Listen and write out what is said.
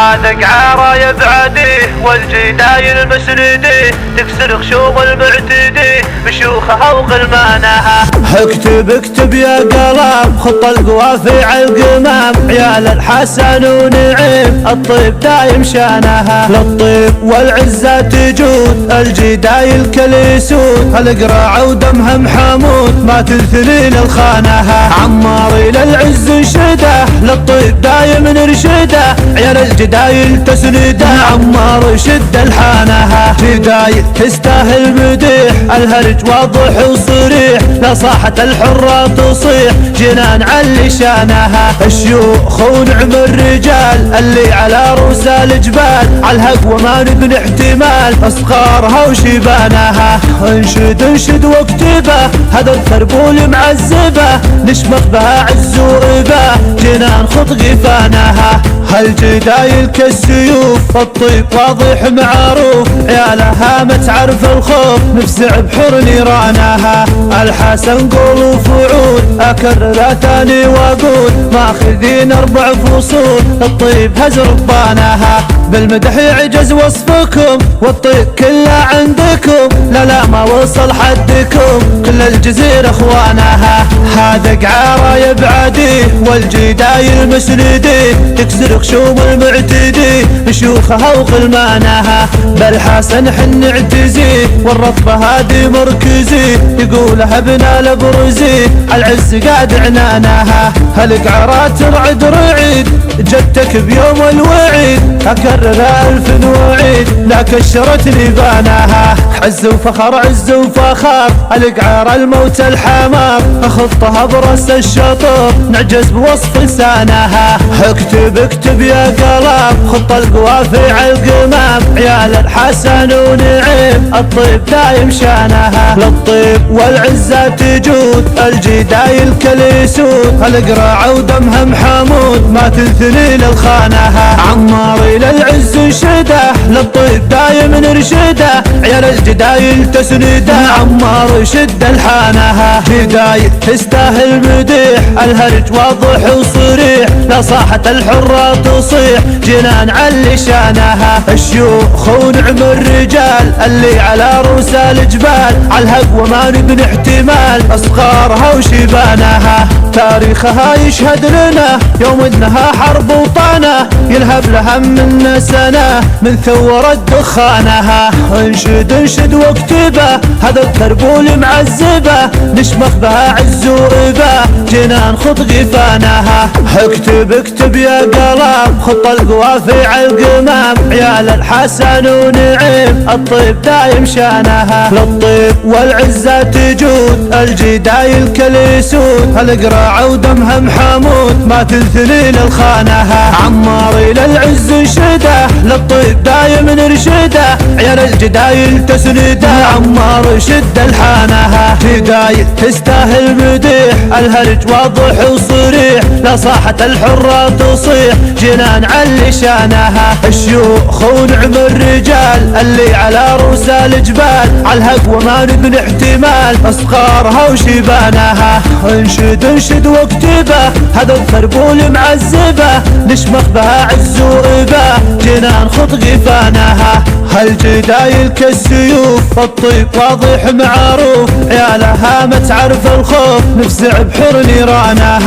هذا قعارة يبعدي والجدايل المسندي تكسر خشوم المعتدي بشوخها وغلمانها. اكتب يا قلم خط القوافي القمام عيال الحسن ونعيم الطيب دايم شانها. للطيب والعزة تجود الجدايل كليسود القراع ودمها محمود ما تنثنين الخانها. عماري للعز انشده للطيب دايم نرشده عيال الجدايل تسنده. عمار شد الحانها جدايل تستاهل مديح الهرج واضح وصريح لا صاحة الحرة تصيح جنان علي شانها. الشيوخ ونعم الرجال اللي على رؤوس الجبال عالهقوى ما نبني احتمال اصغارها وشبانها. انشد واكتبه هذا الثربول معذبه نشمخ بها عز وإبه جنان خط غفانها. هالجدايل كالسيوف الطيب واضح معروف عيالها ما تعرف الخوف نفزع بحر نيرانها. الحسن قول وفعول اكرر ثاني واقول ماخذين 4 فصول الطيب هز ربانها. بالمدح يعجز وصفكم والطيب كله عندكم لا ما وصل حدكم كل الجزيرة اخوانها. هذا قعارة يبعدي والجدايل مسندي تكسر خشوم المعتدي بشوخها وغلمانها. بالحسن حن اعتزي والرطبة هادي مركزي يقولها ابنا البرزي العز قاد عنانها. هالقعارة ترعد رعيد جدتك بيوم الوعيد اكرر 1000 وعيد لا كشرت لبانها. عز وفخر عز وفخر القعارة الموت الحمار اخطها براس الشطر نعجز بوصف لسانها. اكتب يا قلم خط القوافي القمام عيال الحسن ونعيم الطيب دايم شانها. للطيب والعزة تجود الجدايل كليسود القراع ودمها محمود ما تنثني للخانها. عماري للعز انشده للطيب دايم نرشده عيال الجدايل تسنده. عمار شد الحانها جدايل تستاهل مديح الهرج واضح وصريح لا صاحة الحرة تصيح جنان علي شانها. الشيوخ ونعم الرجال اللي على رؤوس الجبال عالهقوى ما نبني احتمال اصغارها وشبانها. تاريخها يشهد لنا يوم انها حرب وطانه يلهب لها من سنه من ثورت دخانها. انشد واكتبه هذا الثربول معذبه نشمخ بها عز وإبه جنان خط غفانها. اكتب يا قلم خط القوافي القمام عيال الحسن ونعيم الطيب دايم شانها. للطيب والعزة تجود الجدايل كليسود القراع ودمها محمود ما تنثني للخانها. عماري للعز انشده للطيب دايم نرشده عيال الجدايل تسنده. عمار شد الحانها جدايل تستاهل مديح الهرج واضح وصريح لا صاحة الحرة تصيح جنان علي شانها. الشيوخ ونعم الرجال اللي على رؤوس الجبال عالهقوى ما نبني احتمال اصغارها وشبانها. انشد واكتبه هذا الثربول معذبه نشمخ بها عز وإبه جنان خط غفانها. هالجدايل كالسيوف الطيب واضح معروف عيالها ما تعرف الخوف نفزع بحر نيرانها.